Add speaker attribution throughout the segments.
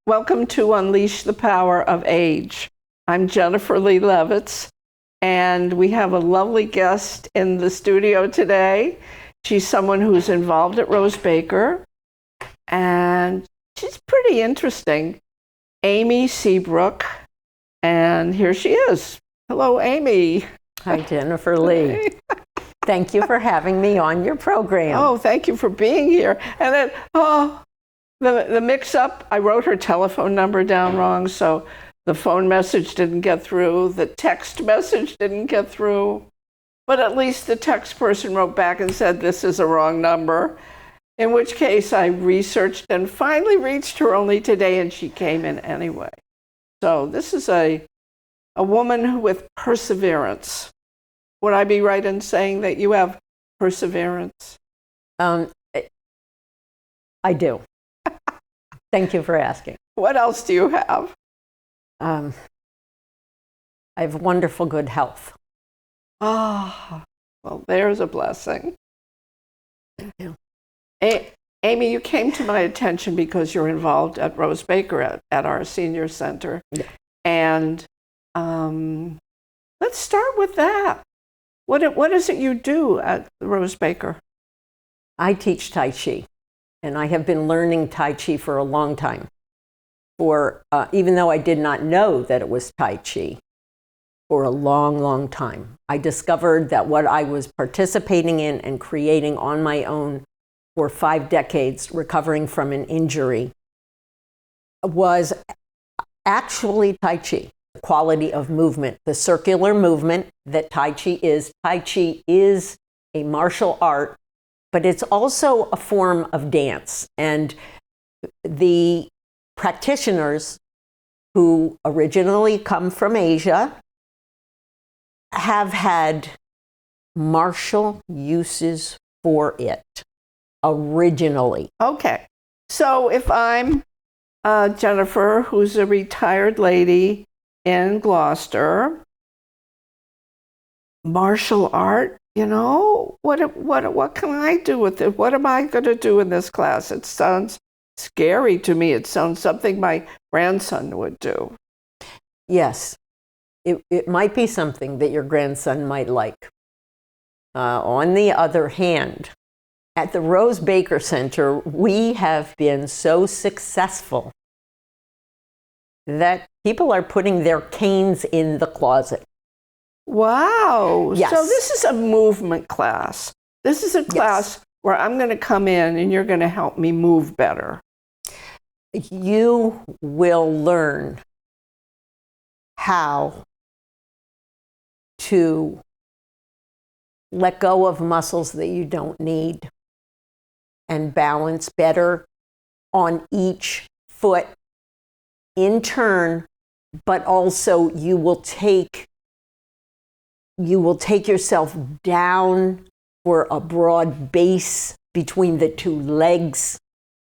Speaker 1: Welcome to Unleash the Power of Age. I'm Jennifer Lee Levitz, and we have a lovely guest in the studio today. She's someone who's involved at Rose Baker, and she's pretty interesting. Amy Seabrook, and here she is. Hello, Amy.
Speaker 2: Hi, Jennifer Lee. Thank you for having me on your program.
Speaker 1: Oh, thank you for being here. And then, the mix-up, I wrote her telephone number down wrong, so the phone message didn't get through, the text message didn't get through, but at least the text person wrote back and said, this is a wrong number, in which case I researched and finally reached her only today, and she came in anyway. So this is a woman with perseverance. Would I be right in saying that you have perseverance?
Speaker 2: I do. Thank you for asking.
Speaker 1: What else do you have?
Speaker 2: I have wonderful good health.
Speaker 1: Ah, well, there's a blessing.
Speaker 2: Thank you.
Speaker 1: Amy, you came to my attention because you're involved at Rose Baker at our senior center.
Speaker 2: Yeah.
Speaker 1: And let's start with that. What is it you do at Rose Baker?
Speaker 2: I teach TaiChi, and I have been learning TaiChi for a long time. Even though I did not know that it was TaiChi for a long, long time, I discovered that what I was participating in and creating on my own for 5 decades, recovering from an injury, was actually TaiChi. The quality of movement, the circular movement that TaiChi is. TaiChi is a martial art, but it's also a form of dance. And the practitioners who originally come from Asia have had martial uses for it originally.
Speaker 1: Okay. So if I'm Jennifer, who's a retired lady in Gloucester, martial art, what can I do with it? What am I going to do in this class? It sounds scary to me. It sounds something my grandson would do.
Speaker 2: Yes, it might be something that your grandson might like. On the other hand, at the Rose Baker Center, we have been so successful that people are putting their canes in the closet.
Speaker 1: Wow.
Speaker 2: Yes.
Speaker 1: So this is a movement class. This is a class where I'm going to come in and you're going to help me move better.
Speaker 2: You will learn how to let go of muscles that you don't need and balance better on each foot in turn, but also you will take yourself down for a broad base between the two legs.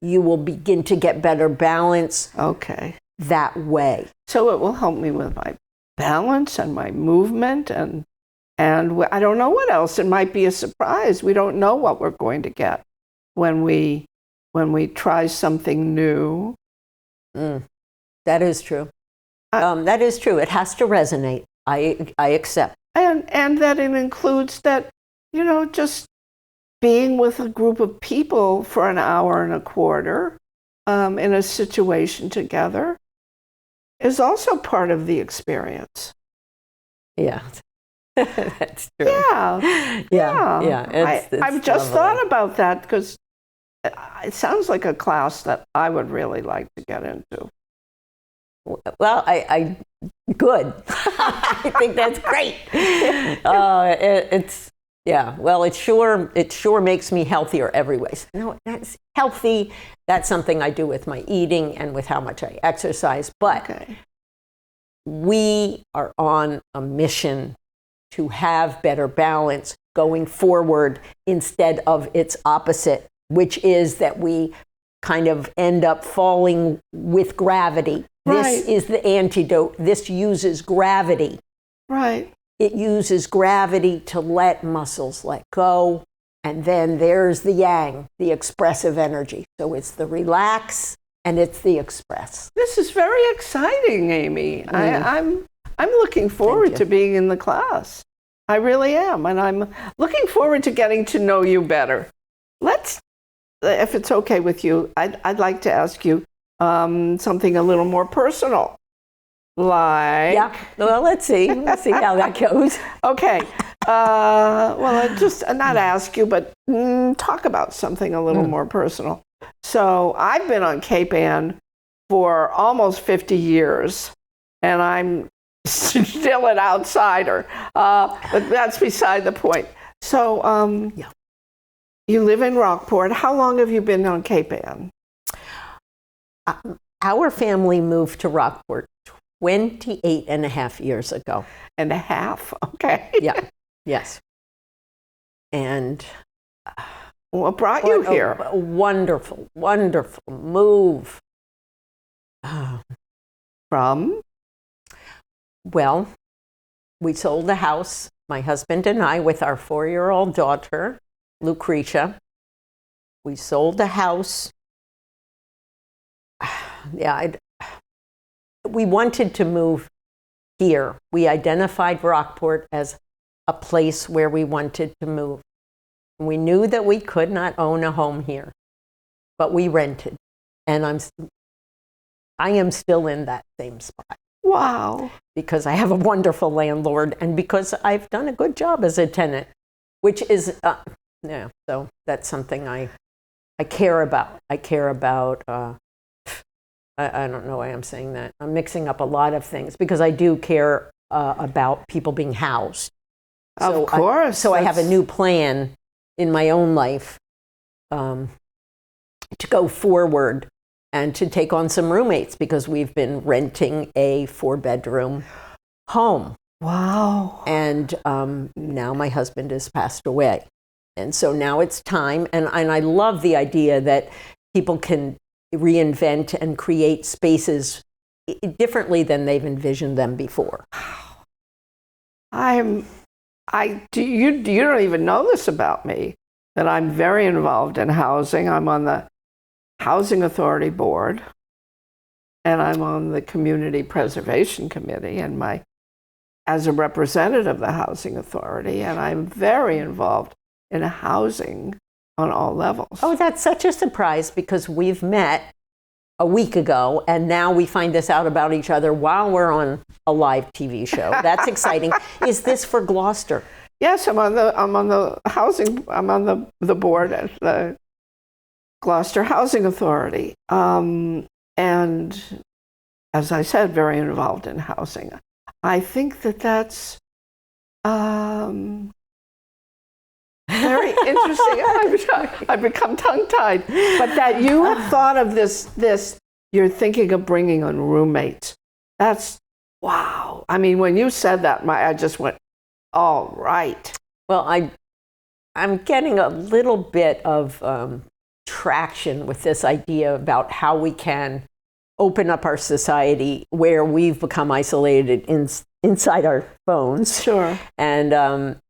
Speaker 2: You will begin to get better balance.
Speaker 1: Okay.
Speaker 2: That way.
Speaker 1: So it will help me with my balance and my movement and I don't know what else. It might be a surprise. We don't know what we're going to get when we try something new.
Speaker 2: That is true. That is true. It has to resonate. I accept.
Speaker 1: And that it includes that, just being with a group of people for an hour and a quarter in a situation together is also part of the experience.
Speaker 2: Yeah. That's true.
Speaker 1: Yeah. I've just thought about that because it sounds like a class that I would really like to get into.
Speaker 2: Well, I good. I think that's great. It sure makes me healthier every way. So, no, that's healthy. That's something I do with my eating and with how much I exercise. But we are on a mission to have better balance going forward instead of its opposite, which is that we kind of end up falling with gravity.
Speaker 1: Right.
Speaker 2: This is the antidote. This uses gravity.
Speaker 1: Right.
Speaker 2: It uses gravity to let muscles let go. And then there's the yang, the expressive energy. So it's the relax and it's the Express.
Speaker 1: This is very exciting, Amy. I'm looking forward to being in the class. I really am, and I'm looking forward to getting to know you better. Let's, if it's okay with you, I'd like to ask you something a little more personal. Like,
Speaker 2: Yeah. Well, let's see how that goes.
Speaker 1: Okay. Well, I just not ask you, but talk about something a little more personal. So I've been on Cape Ann for almost 50 years, and I'm still an outsider. But that's beside the point. So you live in Rockport. How long have you been on Cape Ann?
Speaker 2: Our family moved to Rockport 28 and a half years ago.
Speaker 1: And a half, okay.
Speaker 2: Yeah, yes. And
Speaker 1: what brought you here?
Speaker 2: A wonderful, wonderful move.
Speaker 1: From?
Speaker 2: Well, we sold a house, my husband and I, with our 4-year-old daughter, Lucretia. We sold a house. We wanted to move here. We identified Rockport as a place where we wanted to move. We knew that we could not own a home here, but we rented. And I am still in that same spot.
Speaker 1: Wow.
Speaker 2: Because I have a wonderful landlord and because I've done a good job as a tenant, which is, so that's something I care about. I care about, I don't know why I'm saying that. I'm mixing up a lot of things because I do care about people being housed.
Speaker 1: Of course.
Speaker 2: I have a new plan in my own life to go forward and to take on some roommates because we've been renting a 4-bedroom home.
Speaker 1: Wow.
Speaker 2: And now my husband has passed away. And so now it's time. And I love the idea that people can reinvent and create spaces differently than they've envisioned them before.
Speaker 1: You don't even know this about me, that I'm very involved in housing. I'm on the Housing Authority Board, and I'm on the Community Preservation Committee, and as a representative of the Housing Authority, and I'm very involved in housing on all levels.
Speaker 2: Oh, that's such a surprise because we've met a week ago, and now we find this out about each other while we're on a live TV show. That's exciting. Is this for Gloucester?
Speaker 1: Yes, I'm on the board at the Gloucester Housing Authority, and as I said, very involved in housing. I think that's very interesting. I've become tongue-tied. But that you have thought of this, you're thinking of bringing on roommates. That's, wow. I mean, when you said that, I just went, all right.
Speaker 2: Well, I'm getting a little bit of traction with this idea about how we can open up our society where we've become isolated inside our phones.
Speaker 1: Sure.
Speaker 2: And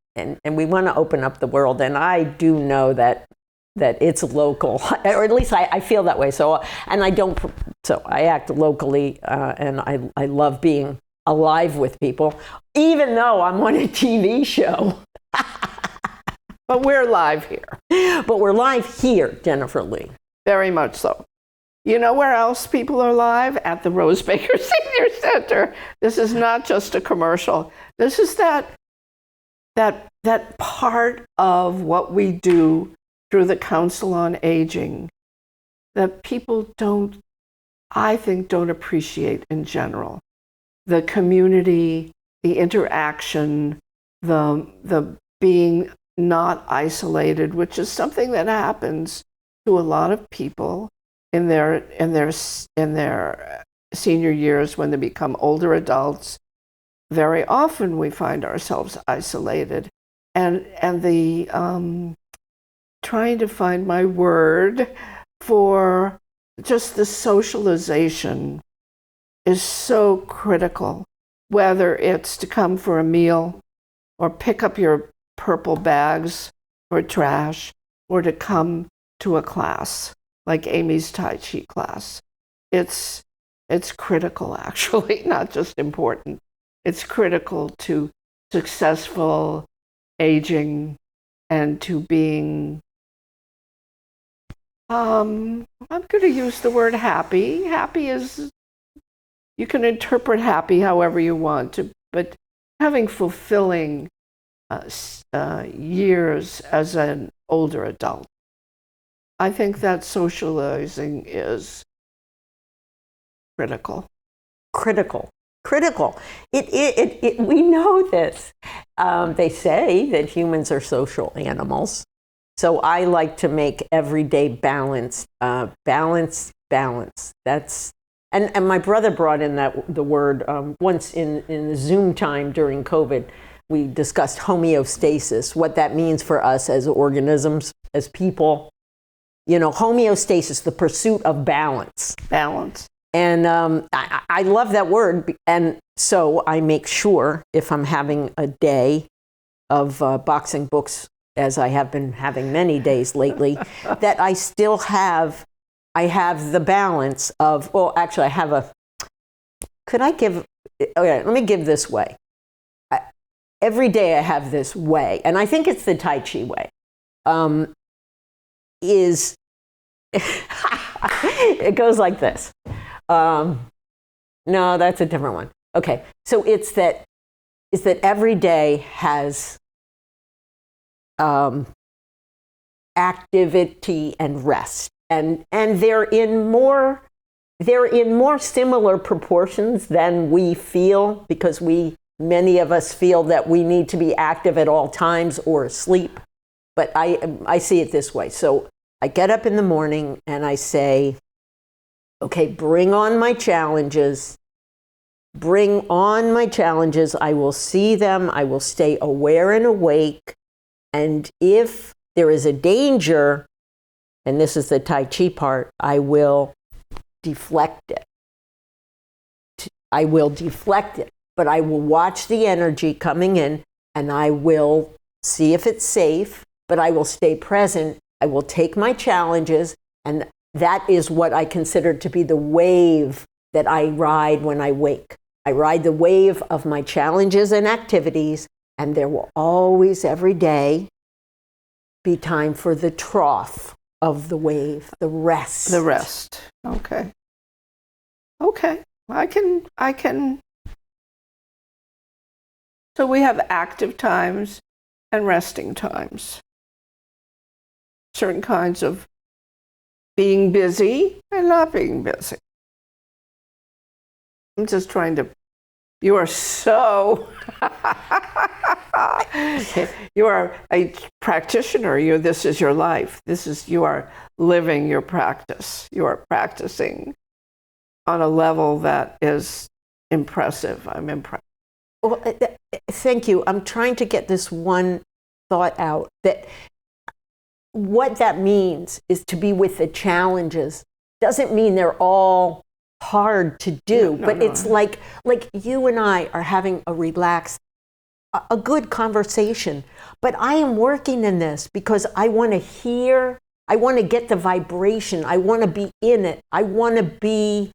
Speaker 2: we want to open up the world. And I do know that it's local, or at least I feel that way. So I act locally, and I love being alive with people, even though I'm on a TV show.
Speaker 1: But we're live here.
Speaker 2: But we're live here, Jennifer Lee.
Speaker 1: Very much so. You know where else people are live? At the Rose Baker Senior Center. This is not just a commercial. This is that part of what we do through the Council on Aging that people don't appreciate in general. The community, the interaction, the being not isolated, which is something that happens to a lot of people in their senior years when they become older adults. Very often we find ourselves isolated, and the trying to find my word for just the socialization is so critical, whether it's to come for a meal or pick up your purple bags for trash or to come to a class like Amy's TaiChi class. it's critical, actually, not just important. It's critical to successful aging and to being, I'm going to use the word happy. Happy is, you can interpret happy however you want to, but having fulfilling years as an older adult. I think that socializing is critical.
Speaker 2: Critical. We know this. They say that humans are social animals. So I like to make everyday balance. That's and my brother brought in the word once in the Zoom time during COVID. We discussed homeostasis, what that means for us as organisms, as people. You know, homeostasis, the pursuit of balance.
Speaker 1: Balance.
Speaker 2: And I love that word. And so I make sure if I'm having a day of boxing books, as I have been having many days lately, that I still have, the balance of, well, actually I have okay, let me give this way. Every day I have this way, and I think it's the TaiChi way, it goes like this. No, that's a different one. Okay, so it's that every day has activity and rest, and they're in more similar proportions than we feel, because many of us feel that we need to be active at all times or asleep. But I see it this way. So I get up in the morning and I say, okay, bring on my challenges. Bring on my challenges. I will see them. I will stay aware and awake. And if there is a danger, and this is the TaiChi part, I will deflect it. But I will watch the energy coming in, and I will see if it's safe, but I will stay present. I will take my challenges, and that is what I consider to be the wave that I ride when I wake. I ride the wave of my challenges and activities, and there will always, every day, be time for the trough of the wave, the rest.
Speaker 1: The rest. Okay. I can. So we have active times and resting times. Certain kinds of being busy and not being busy. I'm just trying to, you are so, you are a practitioner. This is your life. You are living your practice. You are practicing on a level that is impressive. I'm impressed.
Speaker 2: Well, thank you. I'm trying to get this one thought out, that what that means is to be with the challenges. Doesn't mean they're all hard to do, but it's like you and I are having a relaxed, a good conversation. But I am working in this because I want to hear, I want to get the vibration, I want to be in it, I want to be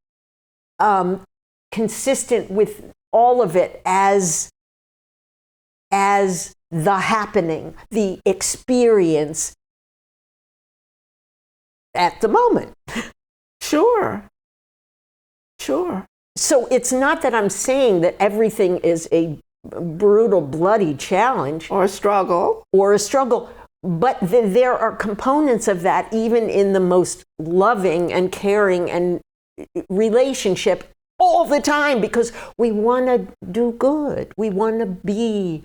Speaker 2: consistent with all of it as the happening, the experience at the moment.
Speaker 1: Sure.
Speaker 2: So it's not that I'm saying that everything is a brutal, bloody challenge.
Speaker 1: Or a struggle.
Speaker 2: But there are components of that even in the most loving and caring and relationship all the time, because we want to do good. We want to be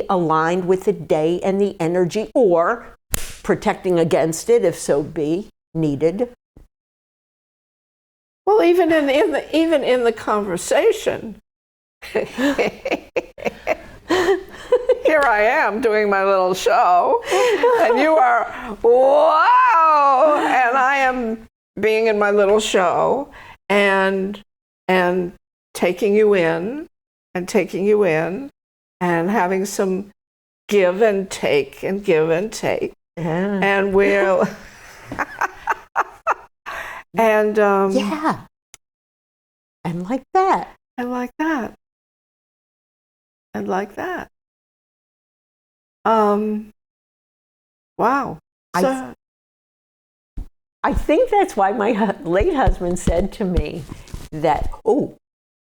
Speaker 2: aligned with the day and the energy, or protecting against it if so be needed.
Speaker 1: Well, even in the conversation, here I am doing my little show, and you are, wow, and I am being in my little show and taking you in and having some give and take.
Speaker 2: Yeah.
Speaker 1: And we'll And
Speaker 2: Yeah. And like that.
Speaker 1: and like that. And like that. Wow. So
Speaker 2: I think that's why my late husband said to me that, oh,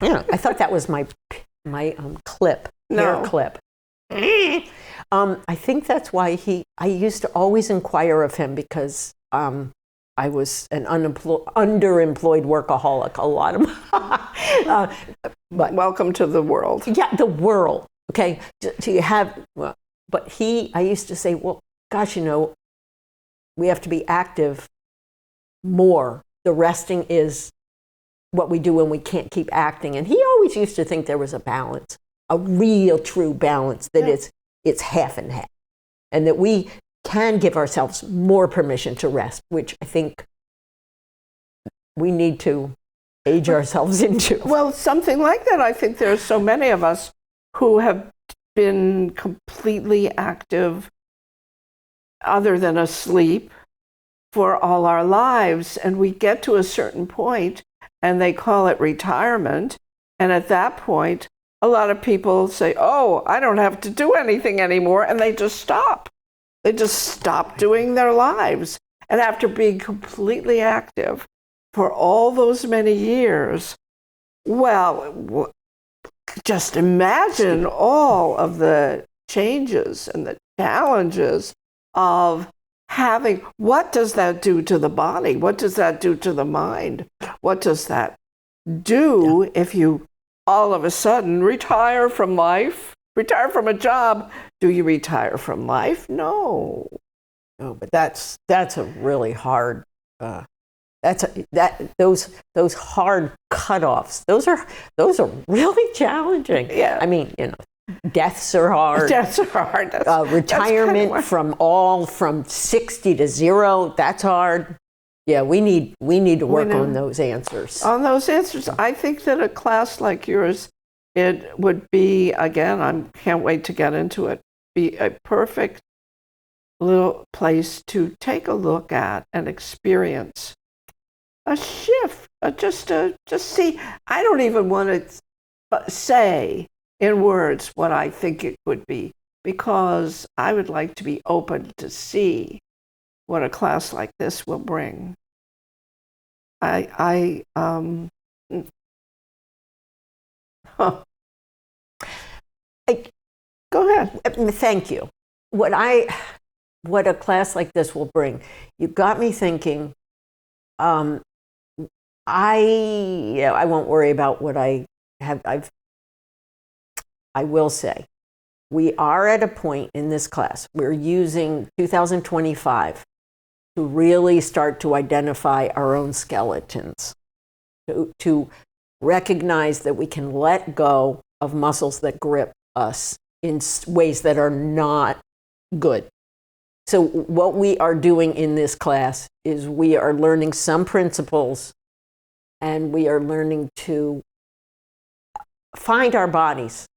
Speaker 2: yeah, I thought that was my clip, hair
Speaker 1: No.
Speaker 2: clip. I think that's why I used to always inquire of him because I was an underemployed workaholic a lot of
Speaker 1: but welcome to the world.
Speaker 2: Yeah, the world. Okay, so you have, but I used to say, well, gosh, we have to be active more. The resting is what we do when we can't keep acting. And he always used to think there was a balance, a real true balance, that it's half and half. And that we can give ourselves more permission to rest, which I think we need to age ourselves into.
Speaker 1: Well, something like that. I think there are so many of us who have been completely active other than asleep for all our lives. And we get to a certain point and they call it retirement. And at that point, a lot of people say, oh, I don't have to do anything anymore. And they just stop. They just stop doing their lives. And after being completely active for all those many years, well, just imagine all of the changes and the challenges of having, what does that do to the body? What does that do to the mind? What does that do if you all of a sudden retire from life, retire from a job? Do you retire from life? No.
Speaker 2: No, but that's a really hard. Those hard cutoffs. Those are really challenging.
Speaker 1: Yeah.
Speaker 2: I mean, deaths are hard.
Speaker 1: Deaths are hard.
Speaker 2: Retirement from 60 to 0. That's hard. Yeah, we need to work on those answers.
Speaker 1: On those answers, I think that a class like yours, it would be, again, I can't wait to get into it, be a perfect little place to take a look at and experience a shift, just see. I don't even want to say in words what I think it would be, because I would like to be open to see what a class like this will bring. Go ahead.
Speaker 2: Thank you. What a class like this will bring. You got me thinking. I won't worry about what I have. I will say, we are at a point in this class. We're using 2025 to really start to identify our own skeletons, to recognize that we can let go of muscles that grip us in ways that are not good. So what we are doing in this class is we are learning some principles, and we are learning to find our bodies.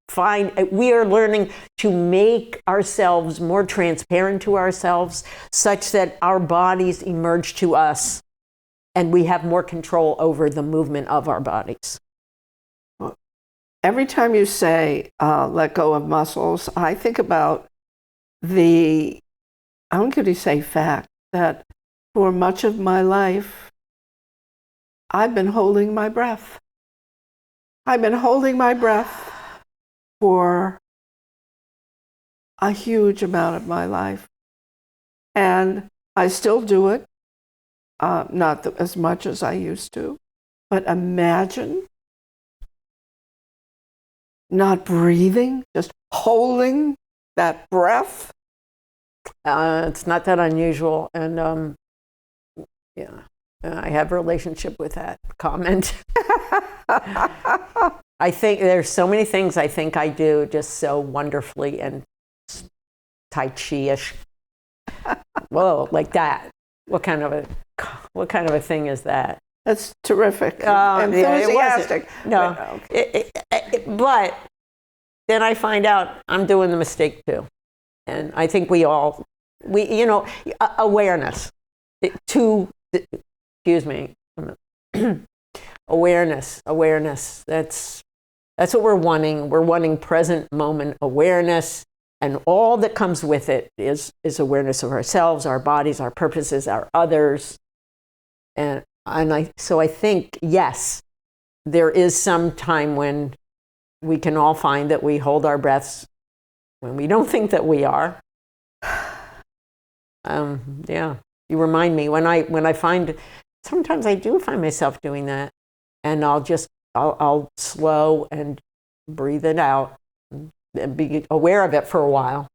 Speaker 2: We are learning to make ourselves more transparent to ourselves, such that our bodies emerge to us and we have more control over the movement of our bodies.
Speaker 1: Every time you say let go of muscles, I think about I'm going to say fact that for much of my life, I've been holding my breath. I've been holding my breath for a huge amount of my life. And I still do it, not as much as I used to. But imagine not breathing, just holding that breath.
Speaker 2: It's not that unusual, and I have a relationship with that comment. I think there's so many things I think I do just so wonderfully and TaiChi-ish. Whoa, like that. What kind of a thing is that?
Speaker 1: That's terrific. Enthusiastic.
Speaker 2: No, but then I find out I'm doing the mistake too, and I think awareness. Excuse me, Awareness. That's what we're wanting. We're wanting present moment awareness, and all that comes with it is awareness of ourselves, our bodies, our purposes, our others. So I think, yes, there is some time when we can all find that we hold our breaths when we don't think that we are. Yeah, you remind me when I find, sometimes I do find myself doing that, and I'll slow and breathe it out and be aware of it for a while.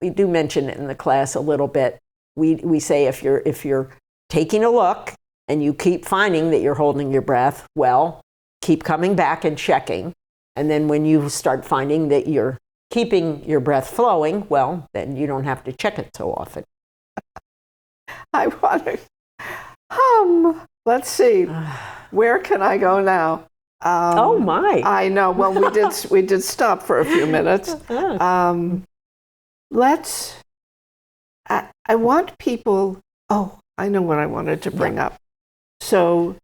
Speaker 2: We do mention it in the class a little bit. We say if you're taking a look and you keep finding that you're holding your breath, well, keep coming back and checking. And then when you start finding that you're keeping your breath flowing, well, then you don't have to check it so often.
Speaker 1: I want to let's see. Where can I go now?
Speaker 2: Oh my!
Speaker 1: I know. Well, we did stop for a few minutes. I want people. Oh, I know what I wanted to bring up. So,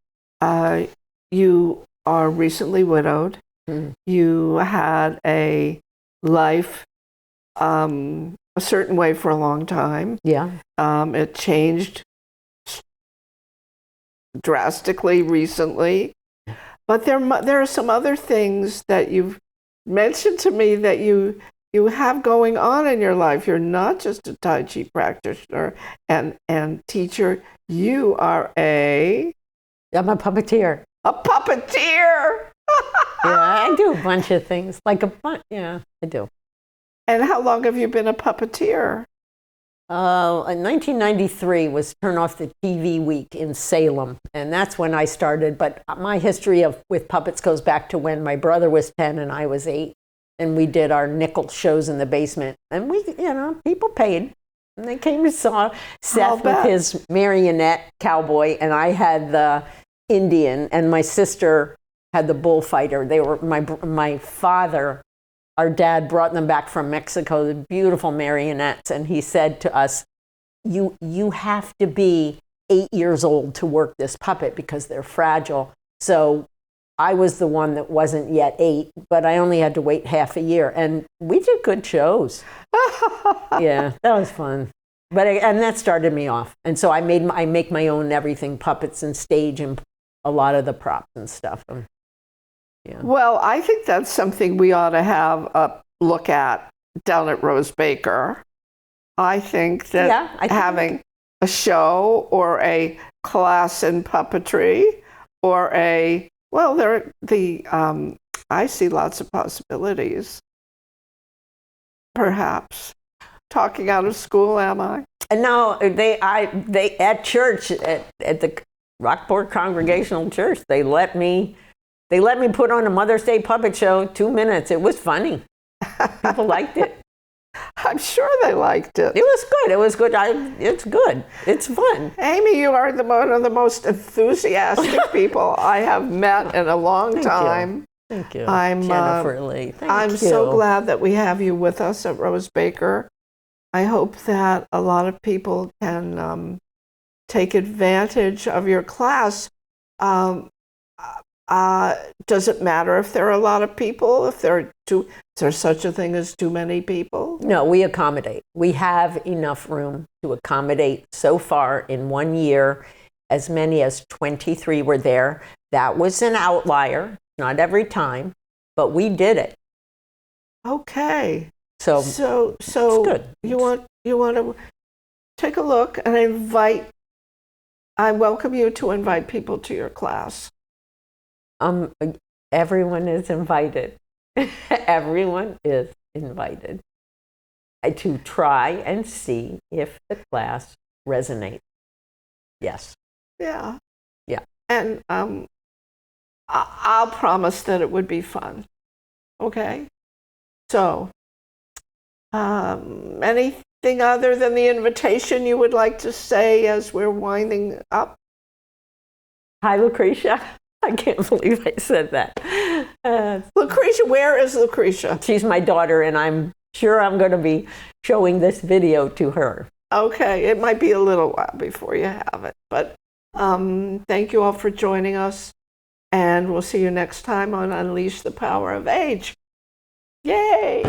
Speaker 1: you are recently widowed. Mm. You had a life a certain way for a long time.
Speaker 2: Yeah.
Speaker 1: It changed drastically recently. But there are some other things that you've mentioned to me that you have going on in your life. You're not just a Tai Chi practitioner and teacher. You are
Speaker 2: I'm a puppeteer.
Speaker 1: A puppeteer!
Speaker 2: Yeah, I do a bunch of things. Yeah, I do.
Speaker 1: And how long have you been a puppeteer?
Speaker 2: In 1993 was Turn Off the TV Week in Salem, and that's when I started. But my history with puppets goes back to when my brother was 10 and I was 8, and we did our nickel shows in the basement. And people paid, and they came and saw Seth with his marionette cowboy, and I had the Indian, and my sister had the bullfighter. They were my father. Our dad brought them back from Mexico, the beautiful marionettes, and he said to us, you have to be 8 years old to work this puppet because they're fragile. So I was the one that wasn't yet 8, but I only had to wait half a year, and we did good shows. Yeah, that was fun. And that started me off. And so I make my own everything, puppets and stage and a lot of the props and stuff. Yeah.
Speaker 1: Well, I think that's something we ought to have a look at down at Rose Baker. I think that having a show or a class in puppetry or I see lots of possibilities. Perhaps. Talking out of school, am I?
Speaker 2: No, they at church, at the Rockport Congregational Church, they let me put on a Mother's Day puppet show, 2 minutes. It was funny. People liked it.
Speaker 1: I'm sure they liked it.
Speaker 2: It was good. It was good. It's good. It's fun.
Speaker 1: Amy, you are one of the most enthusiastic people I have met in a long time.
Speaker 2: Thank you.
Speaker 1: I'm
Speaker 2: Jennifer Lee.
Speaker 1: I'm so glad that we have you with us at Rose Baker. I hope that a lot of people can take advantage of your class. Does it matter if there are a lot of people? Is there such a thing as too many people?
Speaker 2: No, we accommodate. We have enough room to accommodate. So far in 1 year, as many as 23 were there. That was an outlier, not every time, but we did it.
Speaker 1: Okay.
Speaker 2: So
Speaker 1: it's good. You want to take a look and I welcome you to invite people to your class.
Speaker 2: Everyone is invited. Everyone is invited to try and see if the class resonates. Yes.
Speaker 1: Yeah.
Speaker 2: Yeah.
Speaker 1: And I'll promise that it would be fun. Okay. So, anything other than the invitation you would like to say as we're winding up?
Speaker 2: Hi, Lucretia. I can't believe I said that.
Speaker 1: Lucretia, where is Lucretia?
Speaker 2: She's my daughter, and I'm sure I'm going to be showing this video to her.
Speaker 1: Okay, it might be a little while before you have it, but thank you all for joining us, and we'll see you next time on Unleash the Power of Age. Yay!